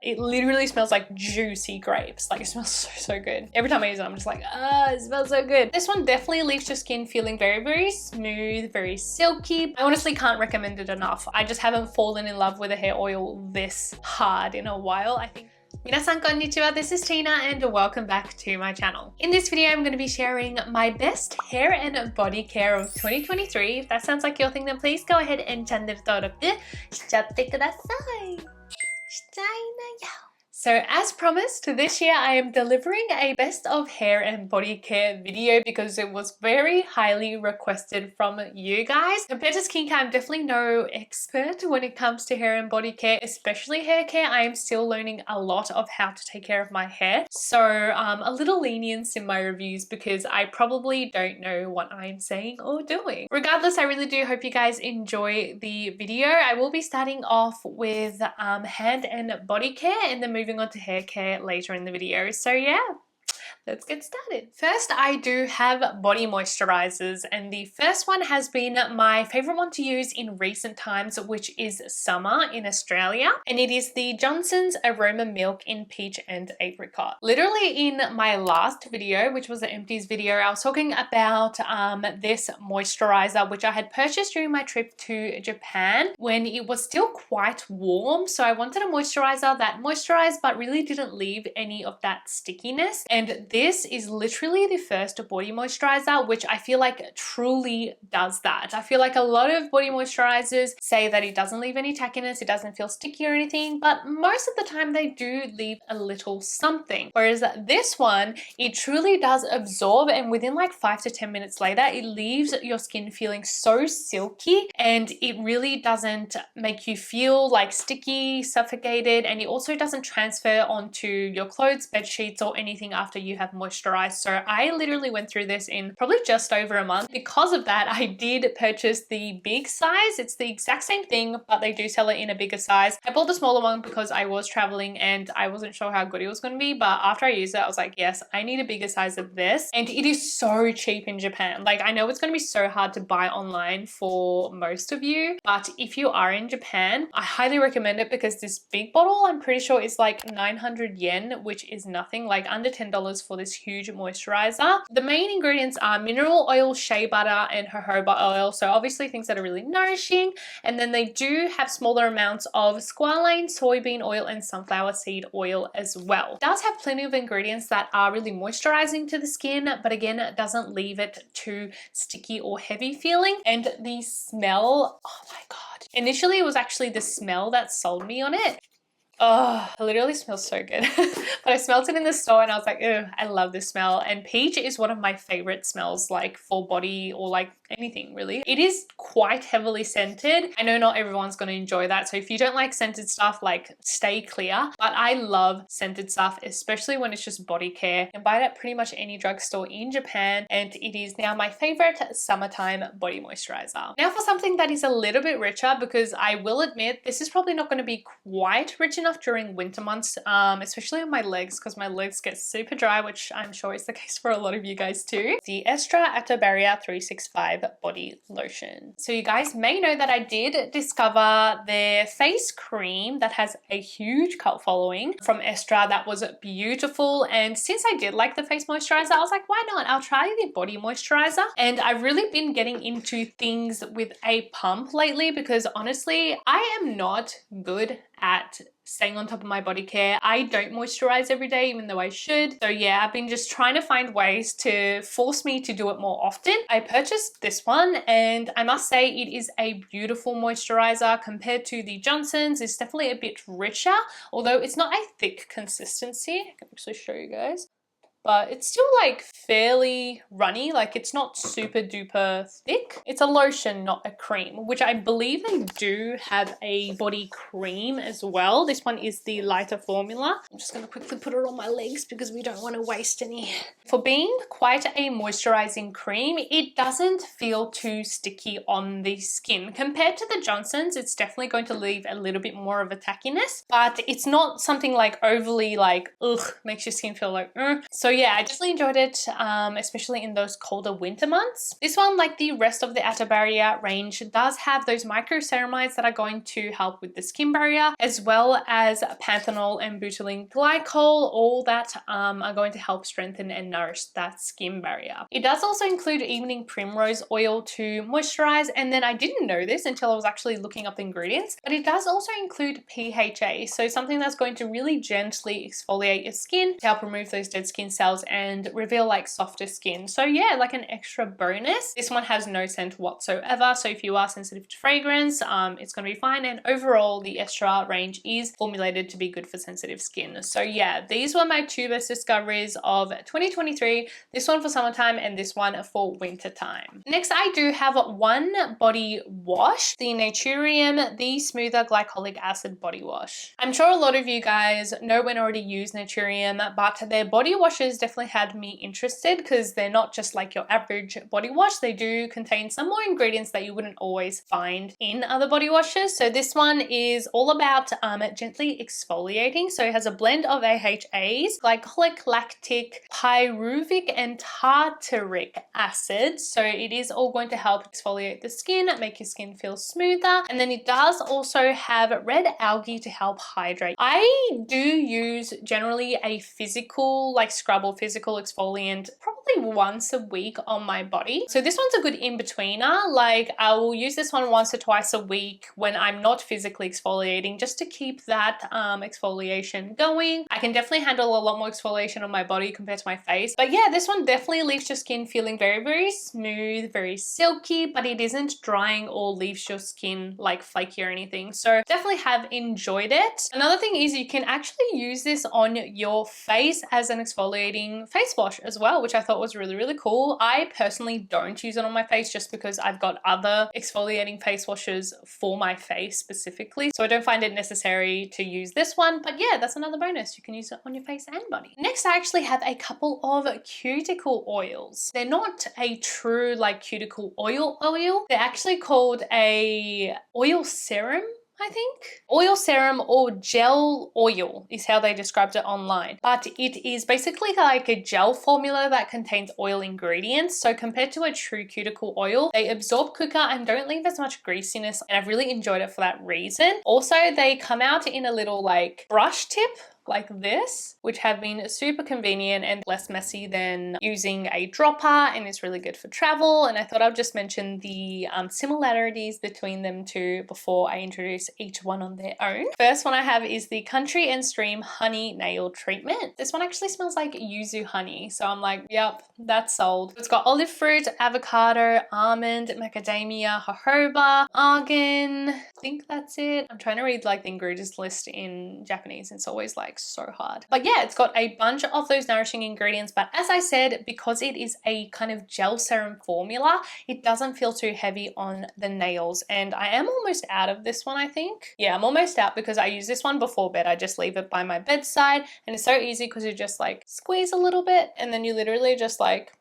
It literally smells like juicy grapes. Like it smells so good. Every time I use it, I'm just like, ah, it smells so good. This one definitely leaves your skin feeling very smooth, very silky. I honestly can't recommend it enough. I just haven't fallen in love with a hair oil this hard in a while. I think. Minasan konnichiwa, this is Tina and welcome back to my channel. In this video, I'm going to be sharing my best hair and body care of 2023. If that sounds like your thing, then please go ahead and channel登録しちゃってください。したいなよ。So as promised, this year I am delivering a best of hair and body care video because it was very highly requested from you guys. Compared to skincare, I'm definitely no expert when it comes to hair and body care, especially hair care. I am still learning a lot of how to take care of my hair. So a little lenience in my reviews because I probably don't know what I'm saying or doing. Regardless, I really do hope you guys enjoy the video. I will be starting off with hand and body care and then moving on to hair care later in the video. So yeah, let's get started. First, I do have body moisturizers, and the first one has been my favorite one to use in recent times, which is summer in Australia, and it is the Johnson's Aroma Milk in Peach and Apricot. Literally in my last video, which was the empties video, I was talking about this moisturizer, which I had purchased during my trip to Japan when it was still quite warm. So I wanted a moisturizer that moisturized but really didn't leave any of that stickiness, and this is literally the first body moisturizer which I feel like truly does that. I feel like a lot of body moisturizers say that it doesn't leave any tackiness, it doesn't feel sticky or anything, but most of the time they do leave a little something. Whereas this one, it truly does absorb, and within like 5 to 10 minutes later, it leaves your skin feeling so silky, and it really doesn't make you feel like sticky, suffocated, and it also doesn't transfer onto your clothes, bed sheets, or anything after you have moisturized. So I literally went through this in probably just over a month. Because of that, I did purchase the big size. It's the exact same thing, but they do sell it in a bigger size. I bought the smaller one because I was traveling and I wasn't sure how good it was going to be, but after I used it, I was like, yes, I need a bigger size of this. And it is so cheap in Japan. Like, I know it's going to be so hard to buy online for most of you, but if you are in Japan, I highly recommend it because this big bottle, I'm pretty sure is like 900 yen, which is nothing, like under $10 for this huge moisturizer. The main ingredients are mineral oil, shea butter, and jojoba oil. So obviously things that are really nourishing. And then they do have smaller amounts of squalane, soybean oil, and sunflower seed oil as well. It does have plenty of ingredients that are really moisturizing to the skin, but again, it doesn't leave it too sticky or heavy feeling. And the smell, oh my God. Initially, it was actually the smell that sold me on it. Oh, it literally smells so good. But I smelled it in the store and I was like, ew, I love this smell. And peach is one of my favorite smells, like for body or like anything really. It is quite heavily scented. I know not everyone's going to enjoy that. So if you don't like scented stuff, like stay clear. But I love scented stuff, especially when it's just body care. You can buy it at pretty much any drugstore in Japan. And it is now my favorite summertime body moisturizer. Now for something that is a little bit richer, because I will admit this is probably not going to be quite rich enough during winter months, especially on my legs, because my legs get super dry, which I'm sure is the case for a lot of you guys too. The Estra Active Barrier 365 body lotion. So you guys may know that I did discover their face cream that has a huge cult following from Estra that was beautiful, and since I did like the face moisturizer, I was like, why not? I'll try the body moisturizer. And I've really been getting into things with a pump lately because honestly, I am not good at staying on top of my body care. I don't moisturize every day, even though I should. So yeah, I've been just trying to find ways to force me to do it more often. I purchased this one and I must say it is a beautiful moisturizer compared to the Johnson's. It's definitely a bit richer, although it's not a thick consistency. I can actually show you guys. But it's still like fairly runny, like it's not super duper thick. It's a lotion, not a cream, which I believe they do have a body cream as well. This one is the lighter formula. I'm just gonna quickly put it on my legs because we don't want to waste any. For being quite a moisturizing cream, it doesn't feel too sticky on the skin. Compared to the Johnson's, it's definitely going to leave a little bit more of a tackiness, but it's not something like overly like, ugh, makes your skin feel like, So yeah, I definitely enjoyed it, especially in those colder winter months. This one, like the rest of the Outer Barrier range, does have those microceramides that are going to help with the skin barrier, as well as panthenol and butylene glycol, all that are going to help strengthen and nourish that skin barrier. It does also include evening primrose oil to moisturize, and then I didn't know this until I was actually looking up the ingredients, but it does also include PHA, so something that's going to really gently exfoliate your skin to help remove those dead skin cells and reveal like softer skin. So yeah, like an extra bonus. This one has no scent whatsoever, so if you are sensitive to fragrance, it's going to be fine, and overall the Estra range is formulated to be good for sensitive skin. So yeah, these were my two best discoveries of 2023, this one for summertime and this one for winter time. Next, I do have one body wash, the Naturium The Smoother Glycolic Acid Body Wash. I'm sure a lot of you guys know and already use Naturium, but their body washes definitely had me interested because they're not just like your average body wash. They do contain some more ingredients that you wouldn't always find in other body washes. So this one is all about gently exfoliating. So it has a blend of AHAs, glycolic, lactic, pyruvic, and tartaric acid. So it is all going to help exfoliate the skin, make your skin feel smoother. And then it does also have red algae to help hydrate. I do use generally a physical like scrub or physical exfoliant probably once a week on my body. So this one's a good in-betweener. Like I will use this one once or twice a week when I'm not physically exfoliating, just to keep that exfoliation going. I can definitely handle a lot more exfoliation on my body compared to my face. But yeah, this one definitely leaves your skin feeling very, very smooth, very silky, but it isn't drying or leaves your skin like flaky or anything. So definitely have enjoyed it. Another thing is you can actually use this on your face as an exfoliating face wash as well, which I thought was really, really cool. I personally don't use it on my face just because I've got other exfoliating face washes for my face specifically. So I don't find it necessary to use this one, but yeah, that's another bonus. You can use it on your face and body. Next, I actually have a couple of cuticle oils. They're not a true like cuticle oil. They're actually called a oil serum, I think. Oil serum or gel oil is how they described it online. But it is basically like a gel formula that contains oil ingredients. So compared to a true cuticle oil, they absorb quicker and don't leave as much greasiness. And I've really enjoyed it for that reason. Also, they come out in a little like brush tip like this, which have been super convenient and less messy than using a dropper, and it's really good for travel. And I thought I'd just mention the similarities between them two before I introduce each one on their own. First one I have is the Country and Stream Honey Nail Treatment. This one actually smells like yuzu honey, so I'm like, yep, that's sold. It's got olive fruit, avocado, almond, macadamia, jojoba, argan. I think that's it. I'm trying to read like the ingredients list in Japanese. It's always like so hard. But yeah, it's got a bunch of those nourishing ingredients, but as I said, because it is a kind of gel serum formula, it doesn't feel too heavy on the nails. And I am almost out of this one, I think. Yeah, I'm almost out because I use this one before bed. I just leave it by my bedside, and it's so easy because you just like squeeze a little bit and then you literally just like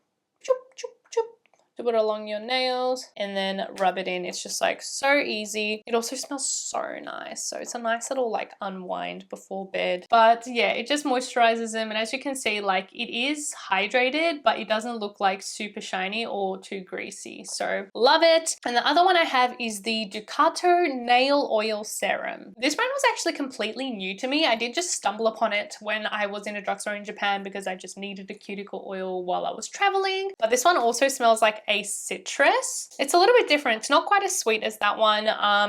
choop, choop, choop, do it along your nails and then rub it in. It's just like so easy. It also smells so nice. So it's a nice little like unwind before bed. But yeah, it just moisturizes them. And as you can see, like it is hydrated, but it doesn't look like super shiny or too greasy. So love it. And the other one I have is the Ducato Nail Oil Serum. This brand was actually completely new to me. I did just stumble upon it when I was in a drugstore in Japan because I just needed a cuticle oil while I was traveling. But this one also smells like a citrus. It's a little bit different. It's not quite as sweet as that one,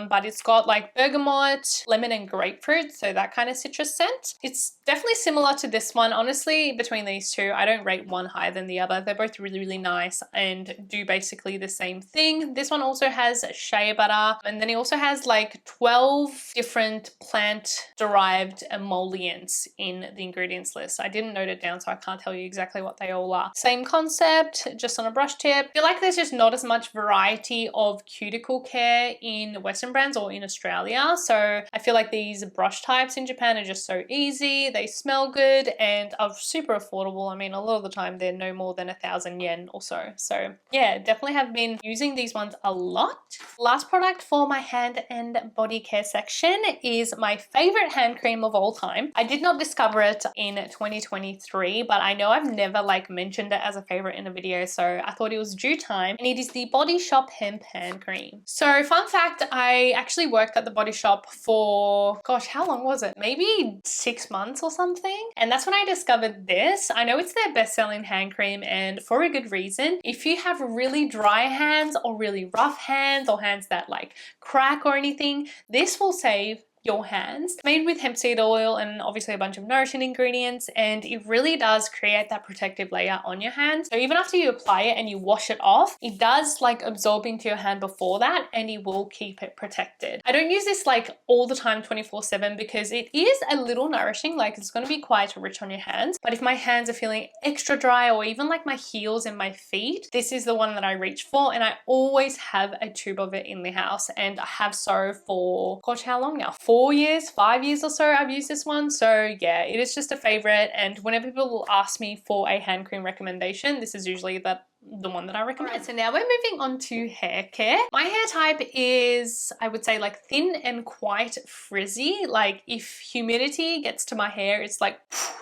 but it's got like bergamot, lemon, and grapefruit, so that kind of citrus scent. It's definitely similar to this one. Honestly, between these two, I don't rate one higher than the other. They're both really, really nice and do basically the same thing. This one also has shea butter, and then it also has like 12 different plant-derived emollients in the ingredients list. I didn't note it down, so I can't tell you exactly what they all are. Same concept, just on a brush tip. I feel like there's just not as much variety of cuticle care in Western brands or in Australia. So I feel like these brush types in Japan are just so easy, they smell good, and are super affordable. I mean, a lot of the time they're no more than 1,000 yen or so. So yeah, definitely have been using these ones a lot. Last product for my hand and body care section is my favorite hand cream of all time. I did not discover it in 2023, but I know I've never like mentioned it as a favorite in a video, so I thought it was due time, and it is the Body Shop Hemp Hand Cream. So fun fact, I actually worked at the Body Shop for, gosh, how long was it? Maybe 6 months or something. And that's when I discovered this. I know it's their best-selling hand cream, and for a good reason. If you have really dry hands or really rough hands or hands that like crack or anything, this will save your hands. Made with hemp seed oil and obviously a bunch of nourishing ingredients, and it really does create that protective layer on your hands. So even after you apply it and you wash it off, it does like absorb into your hand before that, and it will keep it protected. I don't use this like all the time 24/7 because it is a little nourishing, like it's going to be quite rich on your hands. But if my hands are feeling extra dry, or even like my heels and my feet, this is the one that I reach for, and I always have a tube of it in the house, and I have so for, gosh, how long now? 4 years, 5 years or so I've used this one. So yeah, it is just a favorite, and whenever people will ask me for a hand cream recommendation, this is usually the one that I recommend. Right, so now we're moving on to hair care. My hair type is, I would say, like thin and quite frizzy. Like if humidity gets to my hair, it's like,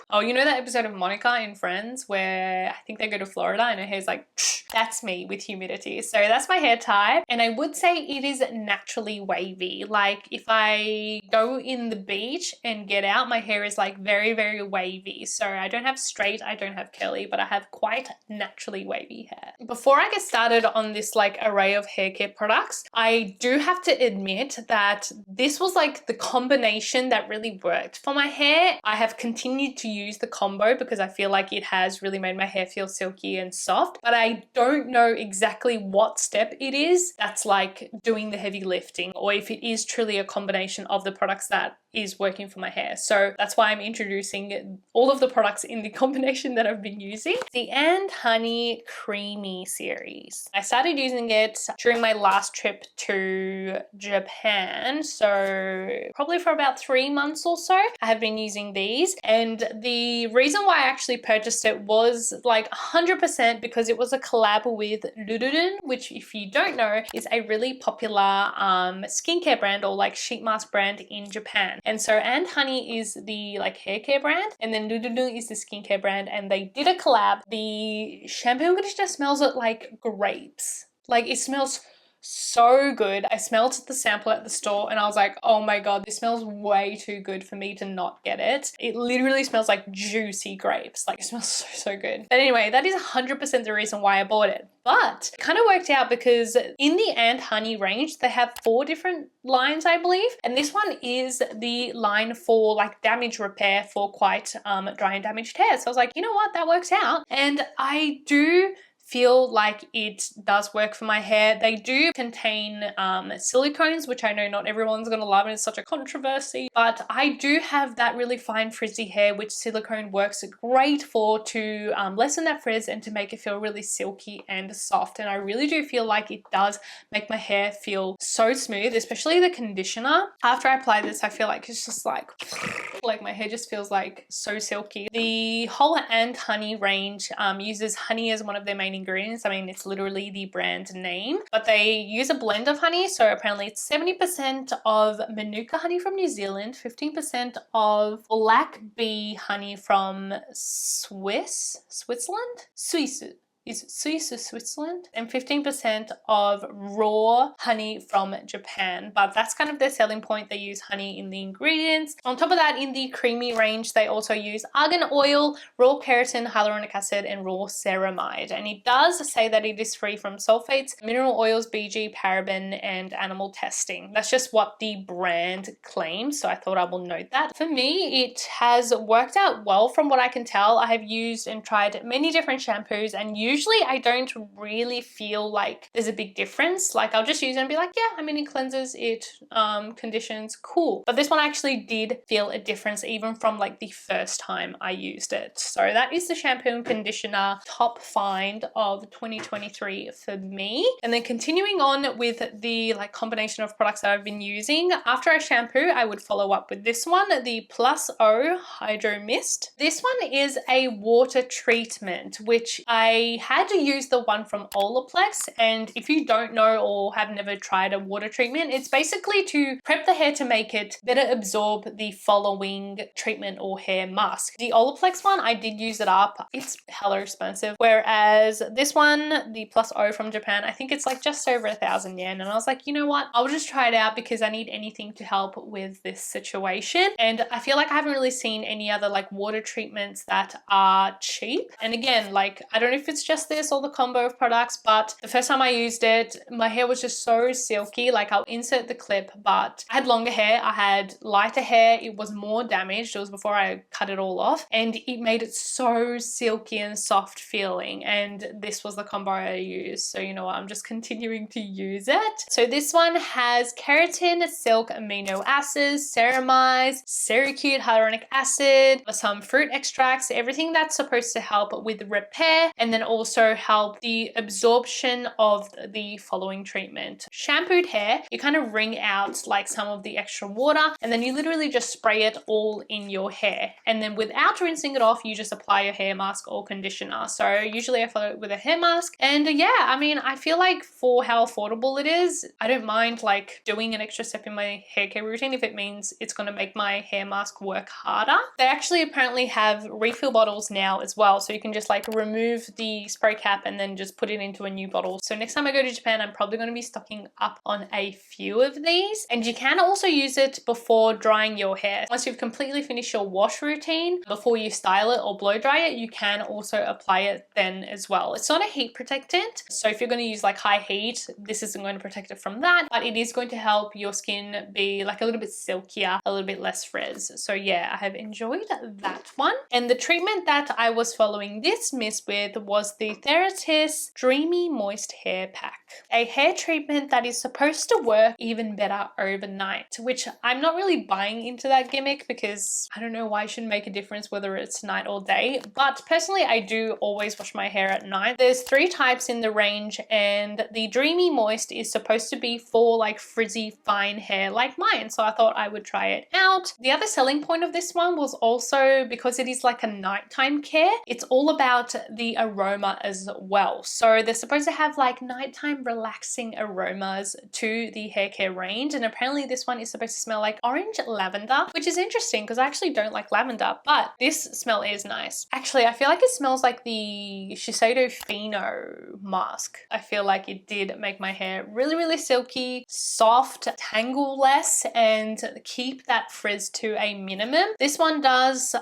oh, you know that episode of Monica in Friends where I think they go to Florida and her hair's like, that's me with humidity. So that's my hair type, and I would say it is naturally wavy. Like if I go in the beach and get out, my hair is like very, very wavy. So I don't have straight, I don't have curly, but I have quite naturally wavy hair. Before I get started on this like array of hair care products, I do have to admit that this was like the combination that really worked for my hair. I have continued to use the combo because I feel like it has really made my hair feel silky and soft, but I don't know exactly what step it is that's like doing the heavy lifting, or if it is truly a combination of the products that is working for my hair. So that's why I'm introducing all of the products in the combination that I've been using. The And Honey Creamy series. I started using it during my last trip to Japan, so probably for about 3 months or so I have been using these, and the reason why I actually purchased it was like 100% because it was a collab with Lururun, which if you don't know is a really popular skincare brand or like sheet mask brand in Japan. And so And Honey is the like hair care brand, and then Lururun is the skincare brand, and they did a collab. The shampoo and conditioner smells like grapes. Like it smells so good. I smelled the sample at the store and I was like, oh my god, this smells way too good for me to not get it. It literally smells like juicy grapes. Like it smells so good. But anyway, that is 100% the reason why I bought it. But it kind of worked out because in the And Honey range, they have 4 different lines, I believe. And this one is the line for like damage repair for quite dry and damaged hair. So I was like, you know what, that works out. And I do feel like it does work for my hair. They do contain silicones, which I know not everyone's gonna love and it's such a controversy, but I do have that really fine frizzy hair, which silicone works great for to lessen that frizz and to make it feel really silky and soft. And I really do feel like it does make my hair feel so smooth, especially the conditioner. After I apply this, I feel like it's just like my hair just feels like so silky. The whole And Honey range uses honey as one of their main ingredients. I mean, it's literally the brand name, but they use a blend of honey. So apparently it's 70% of Manuka honey from New Zealand, 15% of black bee honey from Switzerland, Switzerland, and 15% of raw honey from Japan. But that's kind of their selling point. They use honey in the ingredients. On top of that, in the creamy range, they also use argan oil, raw keratin, hyaluronic acid, and raw ceramide. And it does say that it is free from sulfates, mineral oils, BG, paraben, and animal testing. That's just what the brand claims, so I thought I will note that. For me, it has worked out well from what I can tell. I have used and tried many different shampoos, and usually usually I don't really feel like there's a big difference. Like I'll just use it and be like, yeah, I mean, it cleanses, it conditions, cool. But this one actually did feel a difference even from like the first time I used it. So that is the shampoo and conditioner top find of 2023 for me. And then continuing on with the like combination of products that I've been using, after I shampoo, I would follow up with this one, the Plus O Hydro Mist. This one is a water treatment, which I had to use the one from Olaplex. And if you don't know or have never tried a water treatment, it's basically to prep the hair to make it better absorb the following treatment or hair mask. The Olaplex one, I did use it up. It's hella expensive. Whereas this one, the Plus O from Japan, I think it's like just over 1,000 yen. And I was like, you know what? I'll just try it out because I need anything to help with this situation. And I feel like I haven't really seen any other like water treatments that are cheap. And again, like, I don't know if it's just this or the combo of products, but the first time I used it, my hair was just so silky. Like I'll insert the clip, but I had longer hair, I had lighter hair, it was more damaged. It was before I cut it all off, and it made it so silky and soft feeling. And this was the combo I used. So you know what, I'm just continuing to use it. So this one has keratin, silk amino acids, ceramides, Ceracute hyaluronic acid, some fruit extracts, everything that's supposed to help with repair and then also help the absorption of the following treatment. Shampooed hair, you kind of wring out like some of the extra water and then you literally just spray it all in your hair. And then without rinsing it off, you just apply your hair mask or conditioner. So usually I follow it with a hair mask. And yeah, I mean, I feel like for how affordable it is, I don't mind like doing an extra step in my hair care routine if it means it's going to make my hair mask work harder. They actually apparently have refill bottles now as well. So you can just like remove the spray cap and then just put it into a new bottle. So next time I go to Japan, I'm probably going to be stocking up on a few of these. And you can also use it before drying your hair. Once you've completely finished your wash routine, before you style it or blow dry it, you can also apply it then as well. It's not a heat protectant. So if you're going to use like high heat, this isn't going to protect it from that, but it is going to help your skin be like a little bit silkier, a little bit less frizz. So yeah, I have enjoyed that one. And the treatment that I was following this mist with was the Theratis Dreamy Moist Hair Pack. A hair treatment that is supposed to work even better overnight, which I'm not really buying into that gimmick because I don't know why it should make a difference whether it's night or day. But personally, I do always wash my hair at night. There's 3 types in the range and the Dreamy Moist is supposed to be for like frizzy fine hair like mine. So I thought I would try it out. The other selling point of this one was also because it is like a nighttime care. It's all about the aroma as well. So they're supposed to have like nighttime relaxing aromas to the hair care range. And apparently this one is supposed to smell like orange lavender, which is interesting because I actually don't like lavender, but this smell is nice. Actually, I feel like it smells like the Shiseido Fino mask. I feel like it did make my hair really, really silky, soft, tangle less, and keep that frizz to a minimum. This one does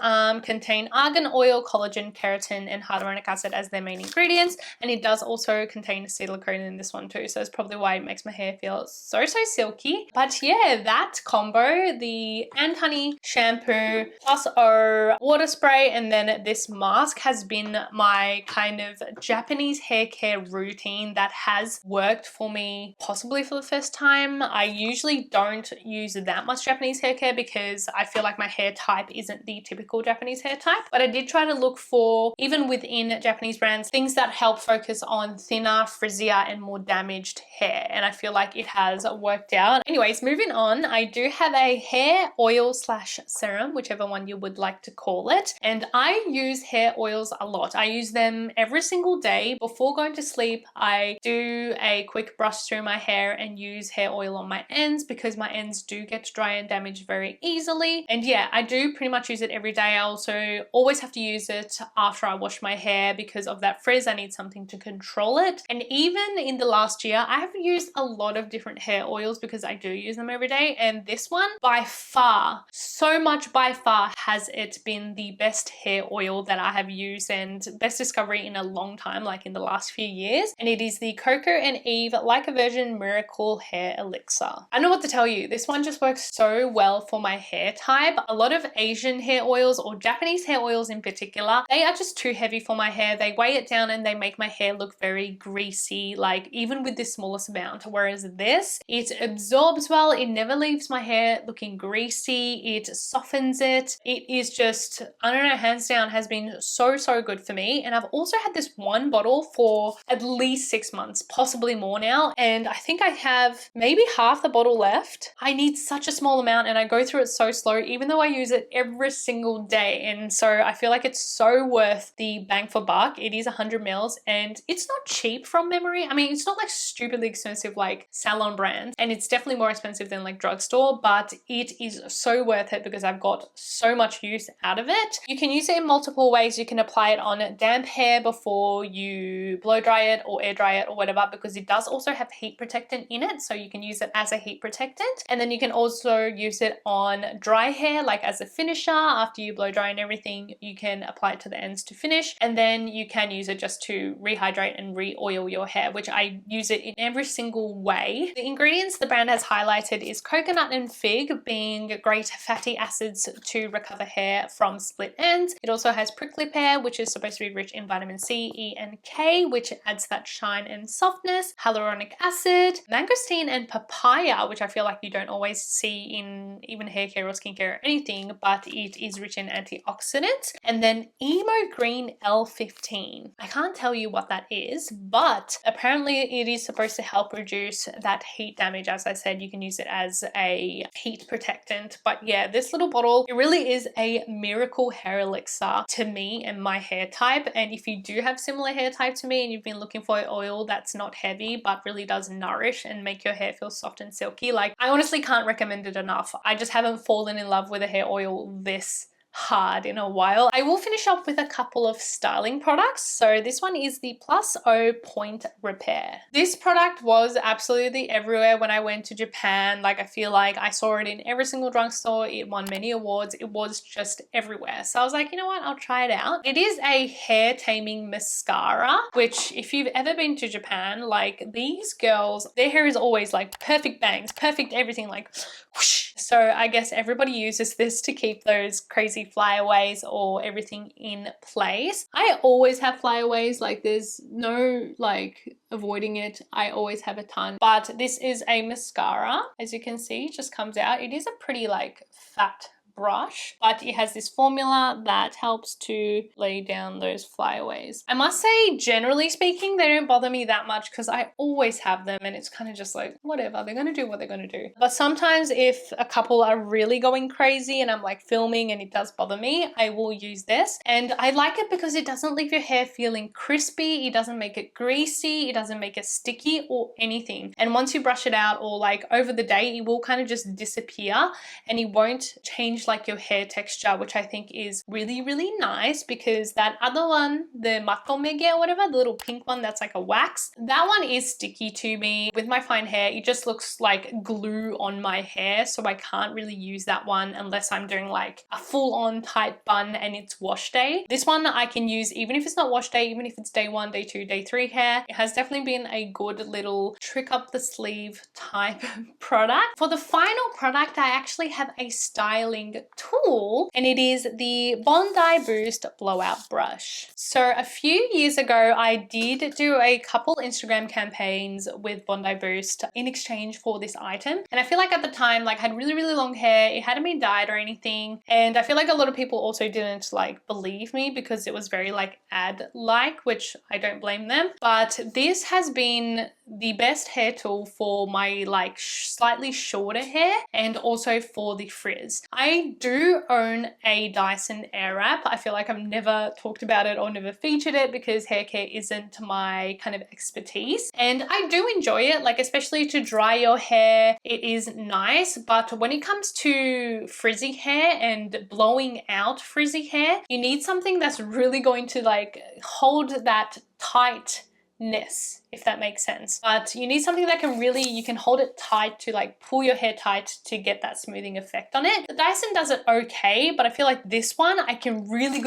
contain argan oil, collagen, keratin, and hyaluronic acid as their main ingredients, and it does also contain silicone in this one too, so that's probably why it makes my hair feel so silky. But yeah, that combo, the Ant Honey shampoo plus our water spray and then this mask, has been my kind of Japanese hair care routine that has worked for me possibly for the first time. I usually don't use that much Japanese hair care because I feel like my hair type isn't the typical Japanese hair type, but I did try to look for, even within Japanese brands, things that help focus on thinner, frizzier, and more damaged hair, and I feel like it has worked out. Anyways, moving on, I do have a hair oil slash serum, whichever one you would like to call it, and I use hair oils a lot. I use them every single day. Before going to sleep, I do a quick brush through my hair and use hair oil on my ends because my ends do get dry and damaged very easily. And yeah, I do pretty much use it every day. I also always have to use it after I wash my hair because of that frizz. I need something to control it. And even in the last year, I have used a lot of different hair oils because I do use them every day. And this one, by far, so much by far, has it been the best hair oil that I have used and best discovery in a long time, like in the last few years. And it is the Coco and Eve Like a Virgin Miracle Hair Elixir. I don't know what to tell you. This one just works so well for my hair type. A lot of Asian hair oils or Japanese hair oils in particular, they are just too heavy for my hair. They weigh at get down and they make my hair look very greasy, like even with this smallest amount. Whereas this, it absorbs well, it never leaves my hair looking greasy, it softens it. It is just, I don't know, hands down has been so good for me. And I've also had this one bottle for at least 6 months, possibly more now, and I think I have maybe half the bottle left. I need such a small amount and I go through it so slow, even though I use it every single day. And so I feel like it's so worth the bang for buck. It is 100 mils and it's not cheap from memory. I mean, it's not like stupidly expensive like salon brands, and it's definitely more expensive than like drugstore, but it is so worth it because I've got so much use out of it. You can use it in multiple ways. You can apply it on damp hair before you blow dry it or air dry it or whatever, because it does also have heat protectant in it, so you can use it as a heat protectant. And then you can also use it on dry hair, like as a finisher. After you blow dry and everything, you can apply it to the ends to finish, and then you can use it just to rehydrate and re-oil your hair, which I use it in every single way. The ingredients the brand has highlighted is coconut and fig being great fatty acids to recover hair from split ends. It also has prickly pear, which is supposed to be rich in vitamin C, E, and K, which adds that shine and softness, hyaluronic acid, mangosteen, and papaya, which I feel like you don't always see in even hair care or skincare or anything, but it is rich in antioxidants. And then Emo Green L15. I can't tell you what that is, but apparently it is supposed to help reduce that heat damage. As I said, you can use it as a heat protectant. But yeah, this little bottle, it really is a miracle hair elixir to me and my hair type. And if you do have similar hair type to me and you've been looking for oil that's not heavy but really does nourish and make your hair feel soft and silky, like, I honestly can't recommend it enough. I just haven't fallen in love with a hair oil this hard in a while. I will finish up with a couple of styling products. So this one is the Plus O Point Repair. This product was absolutely everywhere when I went to Japan. Like, I feel like I saw it in every single drugstore. It won many awards. It was just everywhere. So I was like, you know what? I'll try it out. It is a hair taming mascara, which if you've ever been to Japan, like, these girls, their hair is always like perfect bangs, perfect everything, like whoosh. So I guess everybody uses this to keep those crazy flyaways or everything in place. I always have flyaways, like there's no like avoiding it. I always have a ton, but this is a mascara. As you can see, it just comes out. It is a pretty like fat brush, but it has this formula that helps to lay down those flyaways. I must say, generally speaking, they don't bother me that much because I always have them and it's kind of just like, whatever, they're gonna do what they're gonna do. But sometimes if a couple are really going crazy and I'm like filming and it does bother me, I will use this. And I like it because it doesn't leave your hair feeling crispy, it doesn't make it greasy, it doesn't make it sticky or anything. And once you brush it out or like over the day, it will kind of just disappear and it won't change like your hair texture, which I think is really nice, because that other one, the Matomege or whatever, the little pink one that's like a wax, that one is sticky to me. With my fine hair, it just looks like glue on my hair, so I can't really use that one unless I'm doing like a full-on tight bun and it's wash day. This one I can use even if it's not wash day, even if it's day 1, day 2, day 3 hair. It has definitely been a good little trick up the sleeve type product. For the final product, I actually have a styling tool, and it is the Bondi Boost Blowout Brush. So a few years ago, I did do a couple Instagram campaigns with Bondi Boost in exchange for this item. And I feel like at the time, like, I had really long hair. It hadn't been dyed or anything. And I feel like a lot of people also didn't like believe me because it was very like ad-like, which I don't blame them. But this has been the best hair tool for my like slightly shorter hair and also for the frizz. I do own a Dyson Airwrap. I feel like I've never talked about it or never featured it because hair care isn't my kind of expertise, and I do enjoy it, like especially to dry your hair. It is nice, but when it comes to frizzy hair and blowing out frizzy hair, you need something that's really going to like hold that tightness if that makes sense. But you need something that can really, you can hold it tight to like pull your hair tight to get that smoothing effect on it. The Dyson does it okay, but I feel like this one, I can really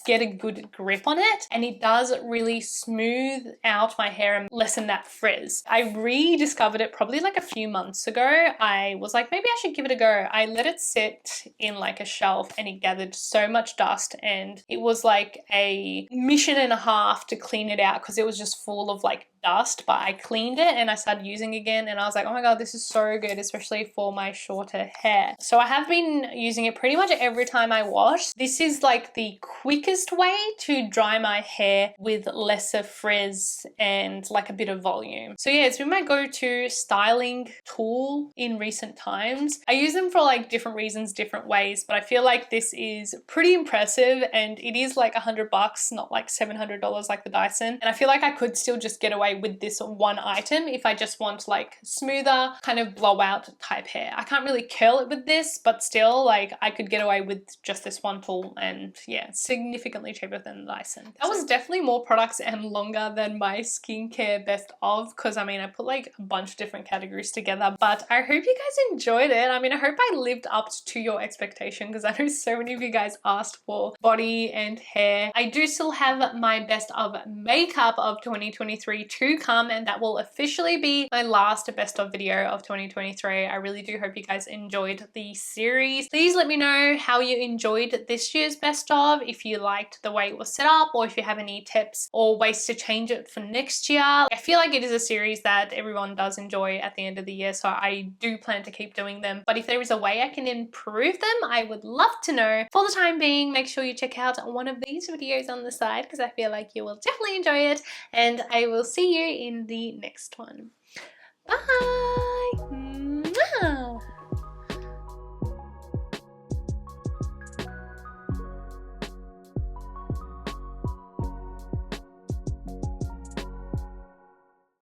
get a good grip on it, and it does really smooth out my hair and lessen that frizz. I rediscovered it probably like a few months ago. I was like, maybe I should give it a go. I let it sit in like a shelf and it gathered so much dust, and it was like a mission and a half to clean it out because it was just full of like dust. But I cleaned it and I started using it again, and I was like, oh my god, this is so good, especially for my shorter hair. So I have been using it pretty much every time I wash. This is like the quickest way to dry my hair with lesser frizz and like a bit of volume. So yeah, it's been my go-to styling tool in recent times. I use them for like different reasons, different ways, but I feel like this is pretty impressive, and it is like $100, not like $700 like the Dyson. And I feel like I could still just get away with this one item if I just want like smoother kind of blowout type hair. I can't really curl it with this, but still like I could get away with just this one tool, and yeah, significantly cheaper than the Dyson. That was definitely more products and longer than my skincare best of, because I mean I put like a bunch of different categories together, but I hope you guys enjoyed it. I mean, I hope I lived up to your expectation, because I know so many of you guys asked for body and hair. I do still have my best of makeup of 2023 to come, and that will officially be my last best of video of 2023. I really do hope you guys enjoyed the series. Please let me know how you enjoyed this year's best of, if you liked the way it was set up, or if you have any tips or ways to change it for next year. I feel like it is a series that everyone does enjoy at the end of the year, so I do plan to keep doing them. But if there is a way I can improve them, I would love to know. For the time being, make sure you check out one of these videos on the side, because I feel like you will definitely enjoy it, and I will see you in the next one. Bye!